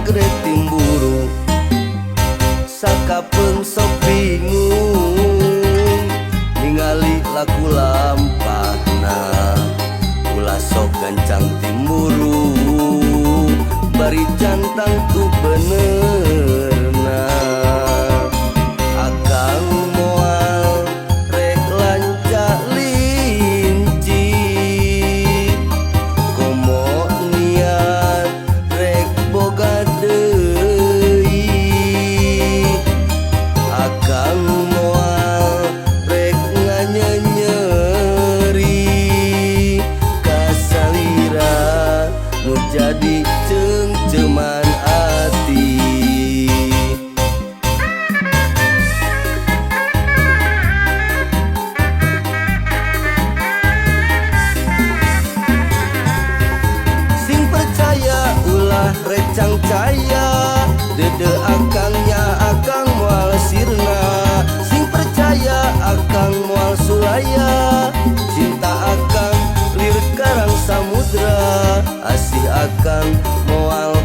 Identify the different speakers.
Speaker 1: gede timburu sakapeung sok bingung ningali laku lampahna ulah sok gancang timburu bari cantang tu benerna akang moal rek lanca linci komo niat rek boga deui akang moal rek nganyenyeri kasalira nu jadi cengceman ati. Sing percaya ulah recang caya dede akangnya akang moal sirna sing percaya akang moal sulaya cinta akang lir karang samudra asih akang moal